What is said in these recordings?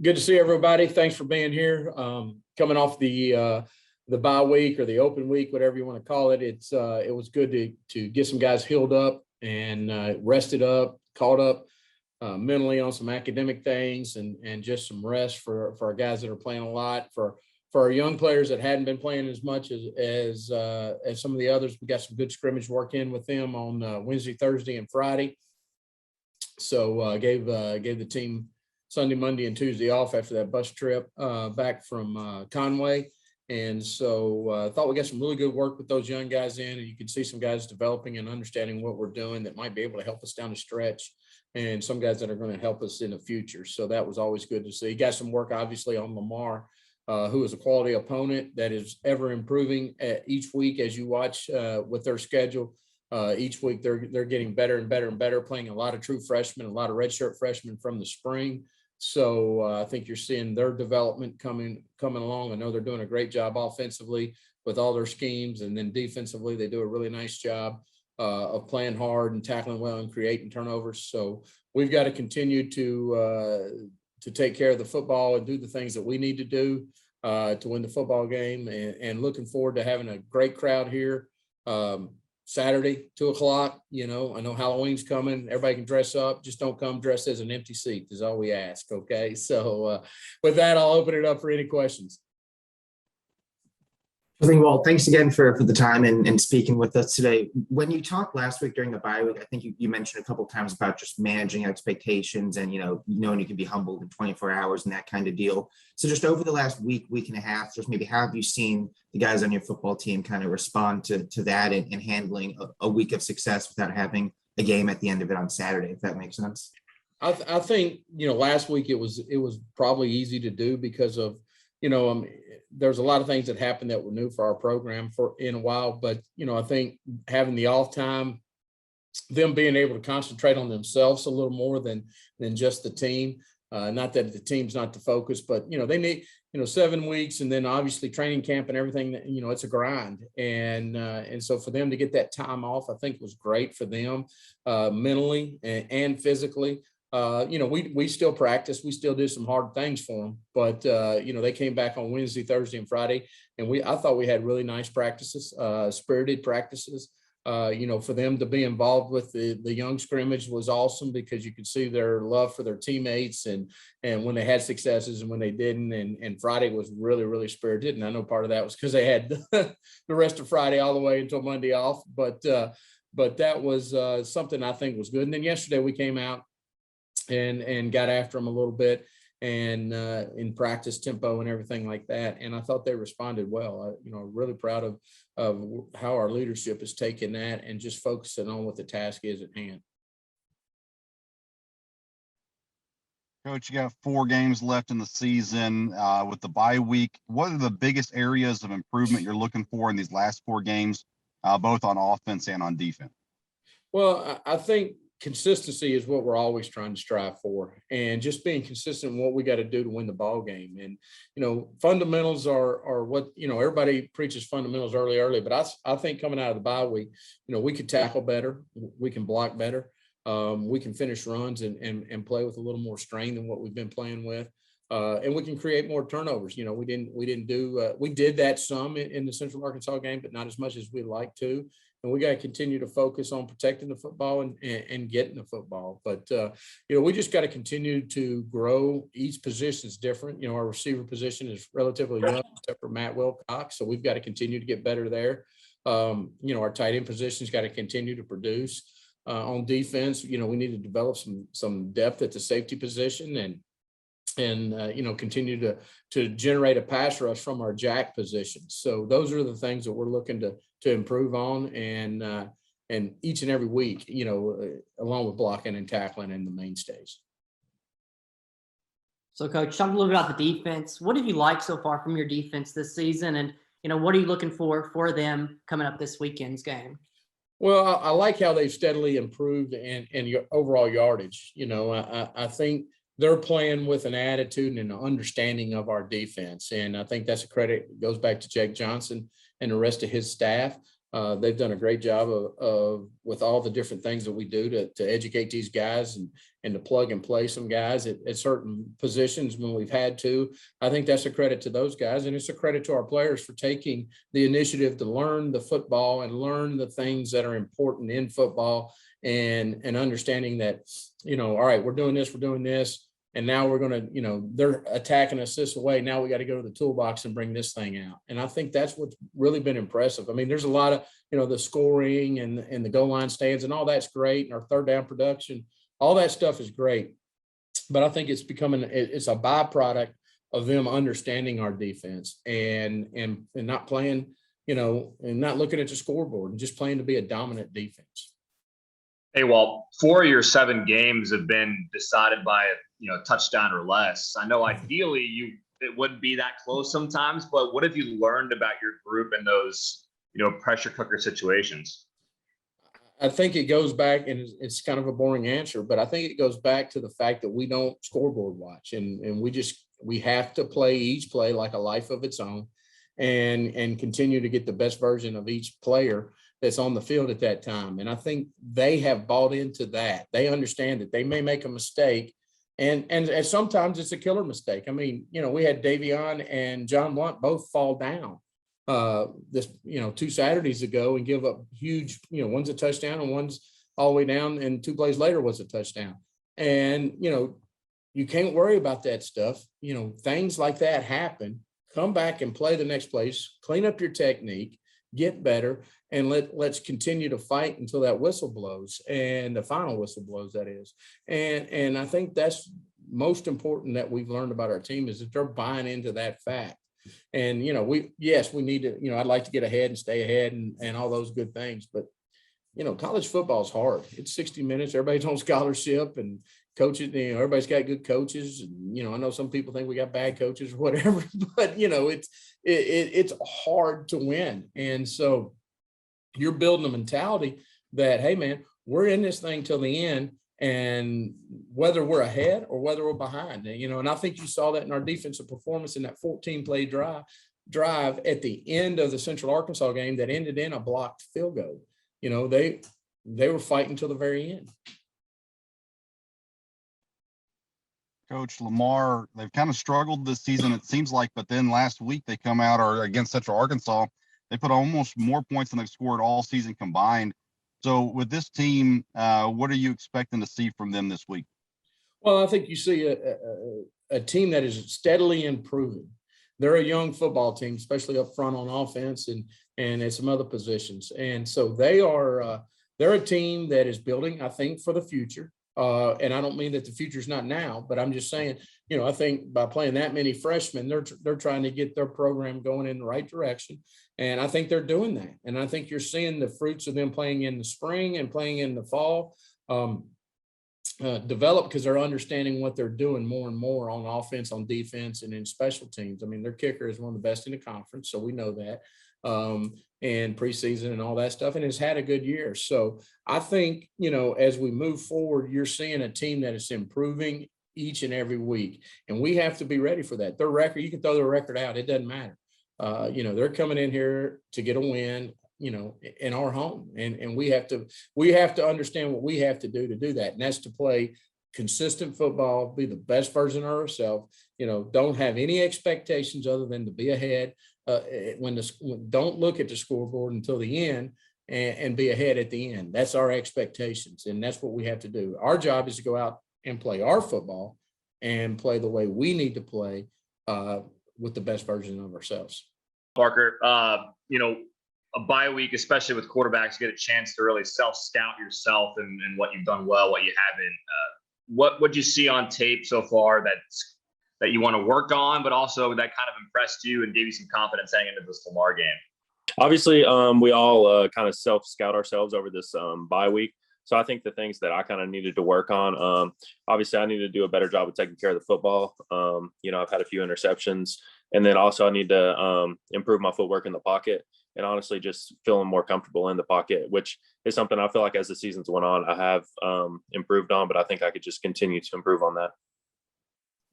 Good to see everybody. Thanks for being here. Coming off the bye week or the open week, whatever you want to call it. It was good to get some guys healed up and rested up, caught up mentally on some academic things, and just some rest for our guys that are playing a lot. For our young players that hadn't been playing as much as some of the others, we got some good scrimmage work in with them on Wednesday, Thursday, and Friday. So gave the team Sunday, Monday, and Tuesday off after that bus trip back from Conway. And so thought we got some really good work with those young guys in, and you can see some guys developing and understanding what we're doing that might be able to help us down the stretch, and some guys that are going to help us in the future. So that was always good to see. Got some work, obviously, on Lamar, who is a quality opponent that is ever improving each week as you watch with their schedule. Each week they're getting better and better and better, playing a lot of true freshmen, a lot of redshirt freshmen from the spring. So I think you're seeing their development coming along. I know they're doing a great job offensively with all their schemes, and then defensively they do a really nice job of playing hard and tackling well and creating turnovers. So we've got to continue to take care of the football and do the things that we need to do to win the football game. And looking forward to having a great crowd here. Saturday, 2:00, I know Halloween's coming. Everybody can dress up. Just don't come dressed as an empty seat is all we ask. Okay. So with that, I'll open it up for any questions. I think, Walt, thanks again for the time and speaking with us today. When you talked last week during the bye week, I think you mentioned a couple of times about just managing expectations and, knowing you can be humbled in 24 hours and that kind of deal. So just over the last week and a half, just maybe how have you seen the guys on your football team kind of respond to that and handling a week of success without having a game at the end of it on Saturday, if that makes sense? I think, last week it was probably easy to do because of, there's a lot of things that happened that were new for our program in a while, but, I think having the off time, them being able to concentrate on themselves a little more than just the team, not that the team's not the focus, but, they need, 7 weeks, and then obviously training camp and everything, it's a grind. And so for them to get that time off, I think was great for them mentally and physically. We still practice, we still do some hard things for them, but they came back on Wednesday, Thursday, and Friday, and I thought we had really nice practices, spirited practices. For them to be involved with the young scrimmage was awesome because you could see their love for their teammates and when they had successes and when they didn't. And Friday was really, really spirited. And I know part of that was because they had the rest of Friday all the way until Monday off. But that was something I think was good. And then yesterday we came out and got after them a little bit and in practice tempo and everything like that. And I thought they responded well. Really proud of how our leadership is taking that and just focusing on what the task is at hand. Coach, you got 4 games left in the season with the bye week. What are the biggest areas of improvement you're looking for in these last 4 games, both on offense and on defense? Well, I think consistency is what we're always trying to strive for, and just being consistent in what we got to do to win the ball game. And fundamentals are what everybody preaches fundamentals early, but I think coming out of the bye week, we could tackle better, we can block better, we can finish runs and play with a little more strain than what we've been playing with, and we can create more turnovers. We did that some in the Central Arkansas game, but not as much as we'd like to. And we got to continue to focus on protecting the football and getting the football. But, we just got to continue to grow. Each position is different. Our receiver position is relatively young, except for Matt Wilcox. So we've got to continue to get better there. Our tight end position's got to continue to produce. On defense, we need to develop some depth at the safety position and continue to generate a pass rush from our jack position. So those are the things that we're looking to improve on and each and every week, along with blocking and tackling in the mainstays. So Coach, talk a little bit about the defense. What have you liked so far from your defense this season? And, what are you looking for them coming up this weekend's game? Well, I like how they've steadily improved in your overall yardage. I think they're playing with an attitude and an understanding of our defense. And I think that's a credit, goes back to Jake Johnson and the rest of his staff. They've done a great job of with all the different things that we do to educate these guys to plug and play some guys at certain positions when we've had to. I think that's a credit to those guys, and it's a credit to our players for taking the initiative to learn the football and learn the things that are important in football, and understanding that, all right, we're doing this. And now we're going to, they're attacking us this way. Now we got to go to the toolbox and bring this thing out. And I think that's what's really been impressive. I mean, there's a lot of, the scoring and the goal line stands and all that's great. And our third down production, all that stuff is great. But I think it's it's a byproduct of them understanding our defense and not playing, and not looking at the scoreboard and just playing to be a dominant defense. Hey, Walt, 4 of your 7 games have been decided by a touchdown or less. I know ideally it wouldn't be that close sometimes, but what have you learned about your group in those pressure cooker situations? I think it goes back, and it's kind of a boring answer, but I think it goes back to the fact that we don't scoreboard watch, and we have to play each play like a life of its own, and continue to get the best version of each player that's on the field at that time. And I think they have bought into that. They understand that they may make a mistake, and sometimes it's a killer mistake. I mean, we had Davion and John Blunt both fall down this 2 Saturdays ago and give up huge, one's a touchdown and one's all the way down, and 2 plays later was a touchdown. And you can't worry about that stuff. Things like that happen. Come back and play the next place, clean up your technique, get better, and let's continue to fight until that whistle blows, and the final whistle blows, that is. And I think that's most important that we've learned about our team, is that they're buying into that fact. And, we need to, I'd like to get ahead and stay ahead and all those good things, but, college football is hard. It's 60 minutes. Everybody's on scholarship, and coaches, everybody's got good coaches. And, I know some people think we got bad coaches or whatever, but, it's hard to win. And so you're building a mentality that, hey man, we're in this thing till the end, and whether we're ahead or whether we're behind, and I think you saw that in our defensive performance in that 14-play drive at the end of the Central Arkansas game that ended in a blocked field goal. They were fighting till the very end. Coach Lamar, they've kind of struggled this season, it seems like, but then last week they come out, or against Central Arkansas, they put almost more points than they've scored all season combined. So with this team, what are you expecting to see from them this week? Well, I think you see a team that is steadily improving. They're a young football team, especially up front on offense and at some other positions. And so they're a team that is building, I think, for the future. And I don't mean that the future is not now, but I'm just saying, I think by playing that many freshmen, they're trying to get their program going in the right direction. And I think they're doing that. And I think you're seeing the fruits of them playing in the spring and playing in the fall develop, because they're understanding what they're doing more and more on offense, on defense, and in special teams. I mean, their kicker is one of the best in the conference, so we know that. And preseason and all that stuff, and has had a good year. So I think, as we move forward, you're seeing a team that is improving each and every week, and we have to be ready for that. Their record, you can throw their record out, it doesn't matter. They're coming in here to get a win, in our home, and we have to understand what we have to do that, and that's to play consistent football, be the best version of ourselves. Don't have any expectations other than to be ahead. Don't look at the scoreboard until the end, and be ahead at the end. That's our expectations, and that's what we have to do. Our job is to go out and play our football and play the way we need to play with the best version of ourselves. Parker, a bye week, especially with quarterbacks, you get a chance to really self-scout yourself and what you've done well, what you haven't. What you see on tape so far that you want to work on, but also that kind of impressed you and gave you some confidence heading into this Lamar game? Obviously, we all kind of self-scout ourselves over this bye week. So I think the things that I kind of needed to work on, obviously I need to do a better job of taking care of the football. I've had a few interceptions, and then also I need to improve my footwork in the pocket, and honestly just feeling more comfortable in the pocket, which is something I feel like as the seasons went on, I have improved on, but I think I could just continue to improve on that.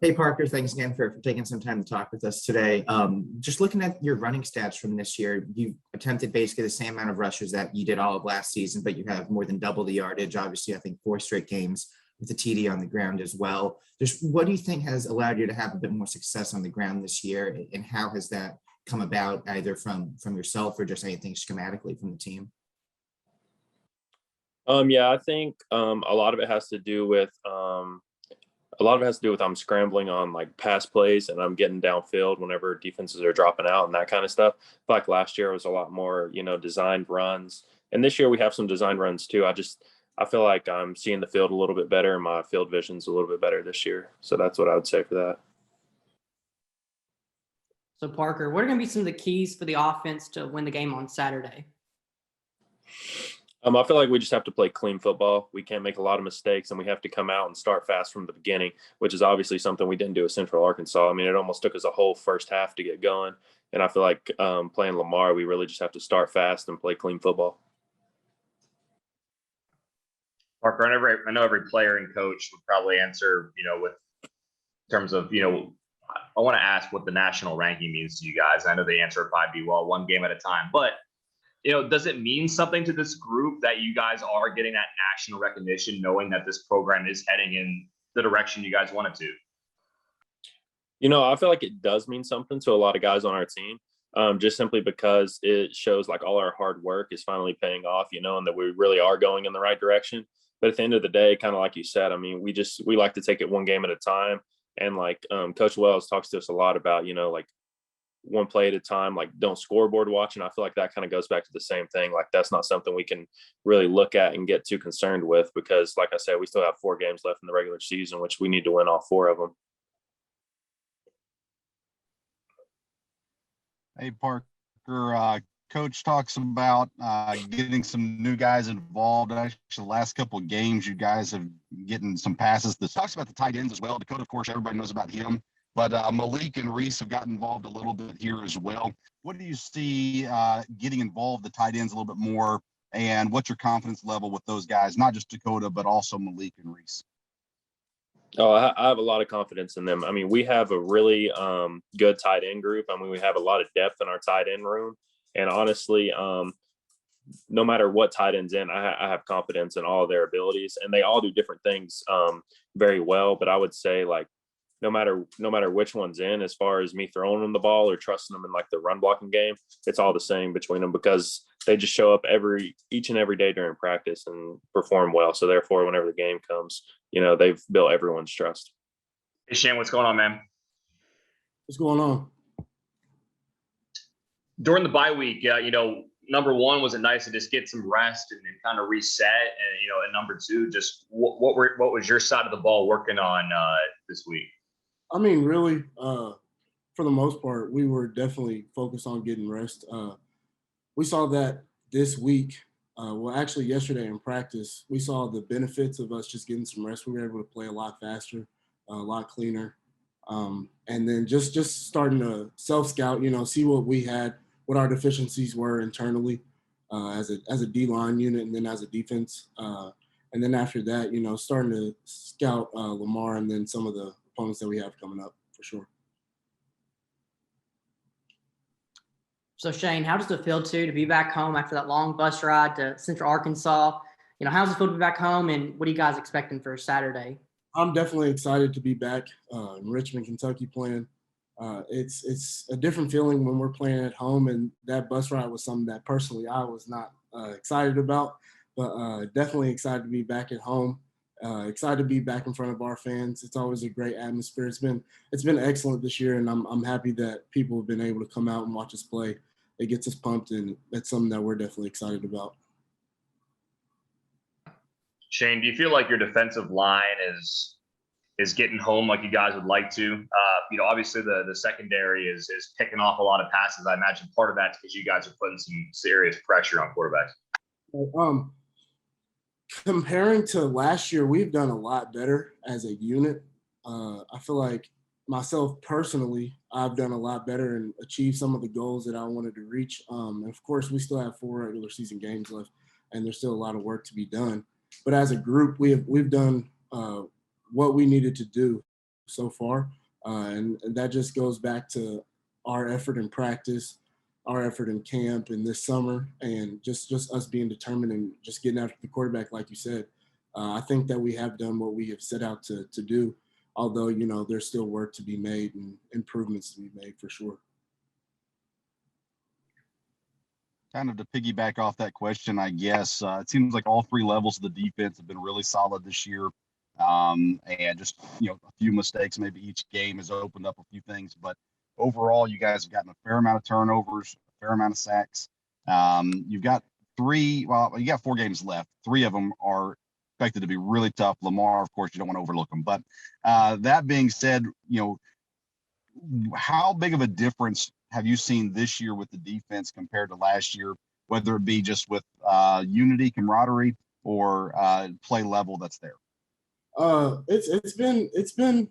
Hey, Parker, thanks again for taking some time to talk with us today. Just looking at your running stats from this year, you attempted basically the same amount of rushes that you did all of last season, but you have more than double the yardage. Obviously, I think 4 straight games with the TD on the ground as well. Just what do you think has allowed you to have a bit more success on the ground this year, and how has that come about, either from yourself or just anything schematically from the team? Yeah, I think a lot of it has to do with I'm scrambling on like pass plays and I'm getting downfield whenever defenses are dropping out and that kind of stuff. Like last year was a lot more, designed runs. And this year we have some designed runs too. I feel like I'm seeing the field a little bit better and my field vision's a little bit better this year. So that's what I would say for that. So Parker, what are going to be some of the keys for the offense to win the game on Saturday? I feel like we just have to play clean football. We can't make a lot of mistakes, and we have to come out and start fast from the beginning, which is obviously something we didn't do at Central Arkansas. I mean, it almost took us a whole first half to get going. And I feel like playing Lamar, we really just have to start fast and play clean football. Parker, I know every player and coach would probably answer, with terms of, I want to ask what the national ranking means to you guys. I know the answer would probably be, well, one game at a time. But does it mean something to this group that you guys are getting that national recognition, knowing that this program is heading in the direction you guys want it to? I feel like it does mean something to a lot of guys on our team, just simply because it shows like all our hard work is finally paying off, and that we really are going in the right direction. But at the end of the day, kind of like you said, I mean, we like to take it one game at a time. And like Coach Wells talks to us a lot about, like one play at a time, like don't scoreboard watch. And I feel like that kind of goes back to the same thing. Like that's not something we can really look at and get too concerned with, because like I said, we still have 4 games left in the regular season, which we need to win all 4 of them. Hey, Parker, Coach talks about getting some new guys involved. Actually, the last couple of games, you guys have getting some passes. This talks about the tight ends as well. Dakota, of course, everybody knows about him. But Malik and Reese have gotten involved a little bit here as well. What do you see getting involved the tight ends a little bit more, and what's your confidence level with those guys, not just Dakota, but also Malik and Reese? Oh, I have a lot of confidence in them. I mean, we have a really good tight end group. I mean, we have a lot of depth in our tight end room. And honestly, no matter what tight end's in, I have confidence in all of their abilities, and they all do different things very well. But I would say, like, no matter which one's in, as far as me throwing them the ball or trusting them in like the run blocking game, it's all the same between them, because they just show up each and every day during practice and perform well. So therefore, whenever the game comes, they've built everyone's trust. Hey, Shane, what's going on, man? What's going on? During the bye week, number one, was it nice to just get some rest and kind of reset? And, and number two, just what was your side of the ball working on this week? I mean, really, for the most part, we were definitely focused on getting rest. We saw that this week. Actually, yesterday in practice, we saw the benefits of us just getting some rest. We were able to play a lot faster, a lot cleaner. And then just starting to self-scout, see what we had, what our deficiencies were internally as a D-line unit, and then as a defense. And then after that, starting to scout Lamar and then some of the opponents that we have coming up for sure. So Shane, how does it feel to be back home after that long bus ride to Central Arkansas? How does it feel to be back home, and what are you guys expecting for Saturday? I'm definitely excited to be back in Richmond, Kentucky playing. It's a different feeling when we're playing at home, and that bus ride was something that personally I was not excited about, but definitely excited to be back at home. Excited to be back in front of our fans. It's always a great atmosphere. It's been excellent this year, and I'm happy that people have been able to come out and watch us play. It gets us pumped, and that's something that we're definitely excited about. Shane, do you feel like your defensive line is getting home like you guys would like to? Obviously the secondary is picking off a lot of passes. I imagine part of that's because you guys are putting some serious pressure on quarterbacks. Comparing to last year, we've done a lot better as a unit. I feel like myself personally, I've done a lot better and achieved some of the goals that I wanted to reach. And of course, we still have 4 regular season games left, and there's still a lot of work to be done. But as a group, we've done what we needed to do so far, and that just goes back to our effort in practice, our effort in camp and this summer, and just us being determined and just getting after the quarterback, like you said. I think that we have done what we have set out to do, although, there's still work to be made and improvements to be made for sure. Kind of to piggyback off that question, I guess, it seems like all three levels of the defense have been really solid this year. And just, a few mistakes, maybe each game has opened up a few things, but overall, you guys have gotten a fair amount of turnovers, a fair amount of sacks. You've got you got 4 games left. 3 of them are expected to be really tough. Lamar, of course, you don't want to overlook them. But that being said, how big of a difference have you seen this year with the defense compared to last year, whether it be just with unity, camaraderie, or play level that's there? It's been,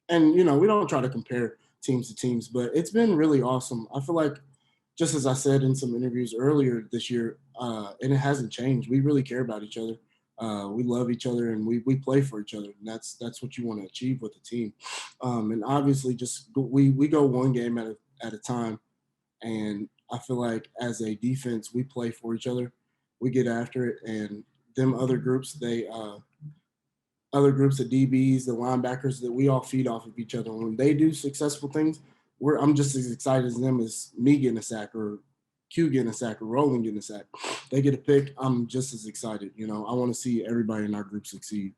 and we don't try to compare teams to teams, but it's been really awesome. I feel like, just as I said in some interviews earlier this year, and it hasn't changed. We really care about each other. We love each other, and we play for each other. And that's what you want to achieve with the team. And obviously, just we go one game at a time. And I feel like as a defense, we play for each other. We get after it, and them other groups, other groups of DBs, the linebackers, that we all feed off of each other. When they do successful things, I'm just as excited as them as me getting a sack or Q getting a sack or Roland getting a sack. They get a pick, I'm just as excited. I want to see everybody in our group succeed.